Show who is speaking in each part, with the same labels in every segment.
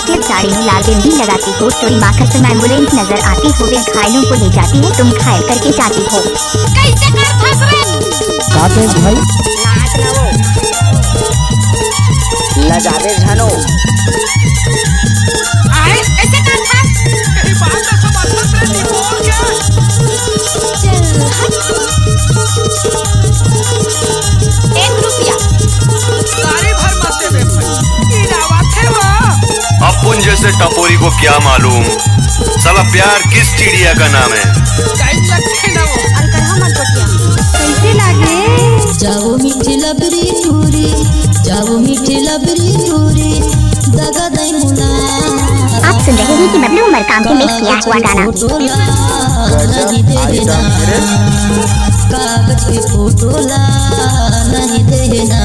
Speaker 1: सफेद साड़ी में लाल बिंदी लगाती हो, थोड़ी माखन से एम्बुलेंस नजर आती हो, वे घायलों को ले जाती है, तुम घायल करके जाती हो।
Speaker 2: कैसे कर फंस रे
Speaker 3: कातेश भाई
Speaker 4: नाच ना वो लगावे झनो
Speaker 2: आए ऐसे कर था मेरी बात तो समझ रे नहीं बोल क्या चल हट 1 रुपया
Speaker 5: सारी भर मत दे बे भाई की दावत है वो।
Speaker 6: अपुन जैसे टपोरी को क्या मालूम साला प्यार किस चिड़िया का नाम है।
Speaker 5: टाइम लगते ना वो
Speaker 2: अलकरहा मत बतिया।
Speaker 1: कैसे लागे
Speaker 7: जाओ मीठी लबरी टूरी, जाओ मीठी लबरी टूरी, दगा दई मुला।
Speaker 1: आप सुन रहे हैं कि बबलू उमर काम के मिक्स किया हुआ गाना।
Speaker 7: कागज के फोटो ला नहीं देना।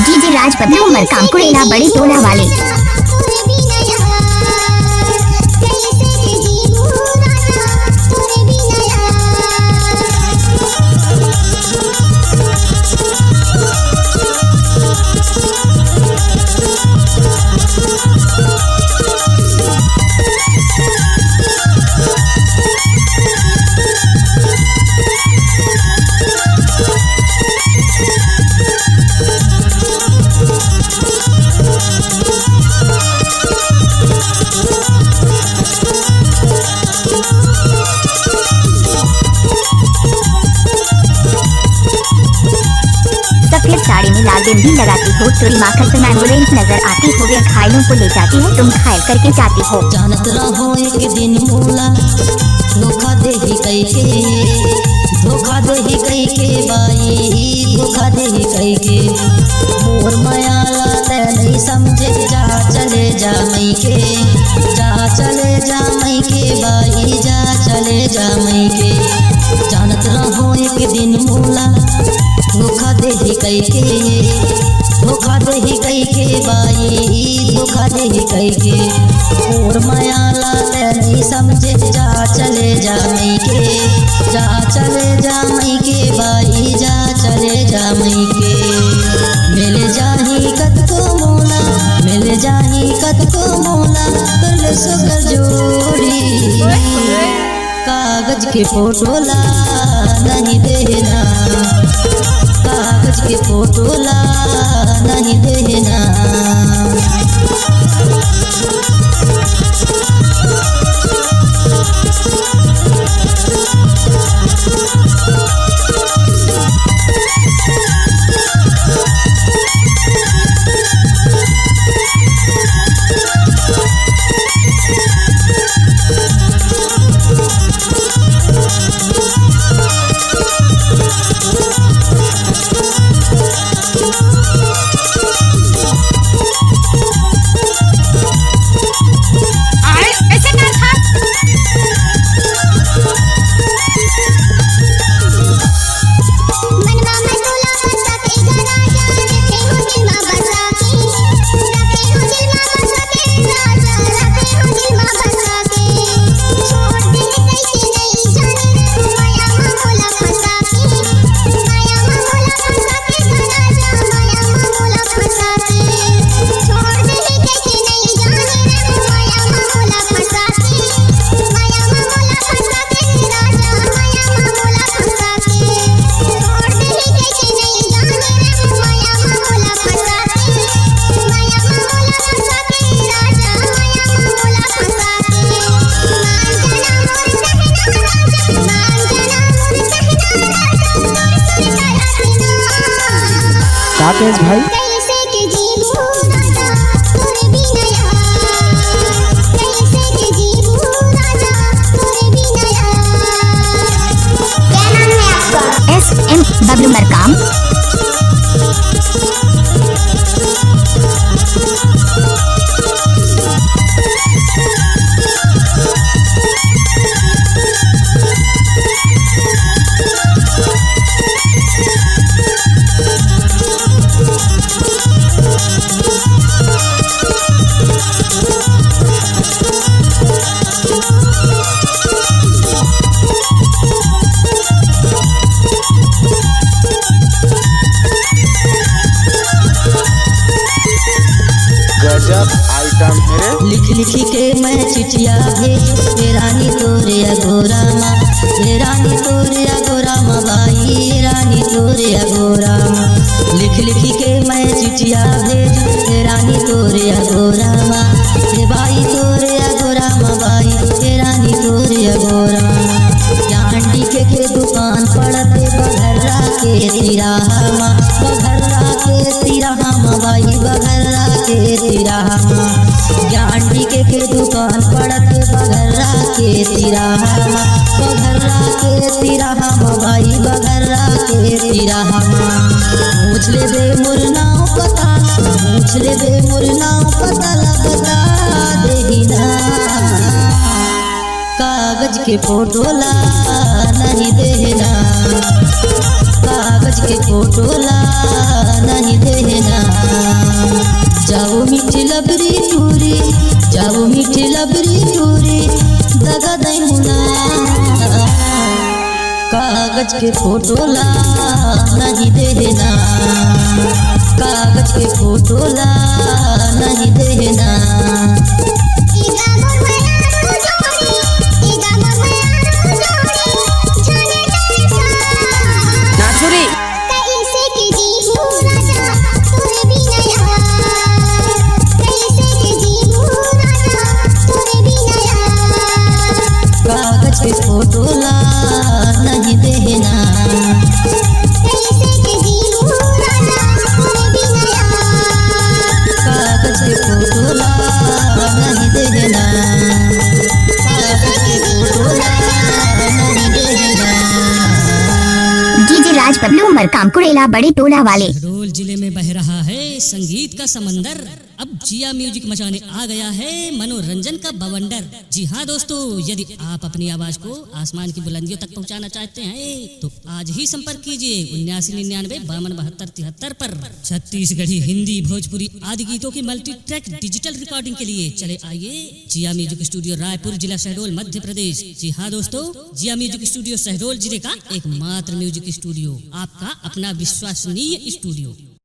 Speaker 1: डीजे राज बबलू उमर काम कुड़ेला बड़ी टोला वाले। सफेद साड़ी में लाल बिंदी लगाती हो, थोड़ी माखन से एम्बुलेंस नजर आती हो, वे घायलों को ले जाती है, तुम घायल करके जाती हो।
Speaker 7: जानत रहो एक दिन मोला धोखा दे ही कई के, धोखा दे ही कई के बाई, धोखा दे ही कई के। मोर मायाला ते नहीं समझे, जा चले जा मई के, जा चले जा मई के बाई, जा चले जा मई के। जानत रहो एक दिन मोला धोखा दे ही कई के, धोखा दे ही कई के बाई, धोखा दे ही कई के। और मायाला ते नहीं समझे, जा चले जा मई के, जा चले जा मई के बाई, जा चले जा मई के। मिल जाही कत को मोला, मिल जाही कत को मोला, कर सुगर जोड़ी। कागज के फोटो ला नहीं देना, कागज के फोटो ला नहीं देना।
Speaker 2: आए ऐसे कर था
Speaker 3: कातेश भाई
Speaker 1: SM बबलू उमर काम।
Speaker 4: सिस्टम है रे?
Speaker 7: लिख लिख के मैं चिट्ठिया भेजू हे रानी तोरे अगोरामा, हे रानी तोरे अगोरामा बाई, हे रानी तोरे अगोरामा। लिख लिख के मैं चिट्ठिया भेजू हे रानी तोरे अगोरामा, हे बाई तोरे अगोरामा बाई, हे रानी तोरे अगोरामा। जांडी के दुकान पड़ते बघर्रा के तिराहा, बघर्रा के तिराहा बाई, बघर्रा के तिराहा। जांडी के दुकान पड़ते बघर्रा के तिराहा, बघर्रा के तिराहा बाई, बघर्रा के तिराहा। पूछ ले दे मुरनाओ पता, पूछ ले दे मुरनाओ पता, लगता देही ना। कागज के फोटो ला नहीं देना, कागज के फोटो ला नहीं देना। जाओ मीठी लबरी टूरी, जाओ मीठी लबरी टूरी, दगा दई मुना। कागज के फोटो ला नहीं देना, कागज के फोटो ला नहीं देना।
Speaker 4: नाचुरी
Speaker 7: कागज के फोटो ला नहीं देना, कागज के फोटो ला नहीं देना, कागज के फोटो ला नहीं देना।
Speaker 1: डीजे राज बबलू मरकाम कुरेला बड़े टोला वाले।
Speaker 8: शहडोल जिले में बह रहा है संगीत का समंदर, अब जिया म्यूजिक मचाने आ गया है मनोरंजन का बवंडर। जी हाँ दोस्तों, यदि आप अपनी आवाज को आसमान की बुलंदियों तक पहुंचाना चाहते हैं तो आज ही संपर्क कीजिए 7999527273 पर। छत्तीसगढ़ी, हिंदी, भोजपुरी आदि गीतों की मल्टी ट्रैक डिजिटल रिकॉर्डिंग के लिए चले आइए जिया म्यूजिक स्टूडियो, रायपुर जिला, शहडोल, मध्य प्रदेश। जी हाँ दोस्तों, जिया म्यूजिक स्टूडियो शहडोल जिले का एकमात्र म्यूजिक स्टूडियो, आपका अपना विश्वसनीय स्टूडियो।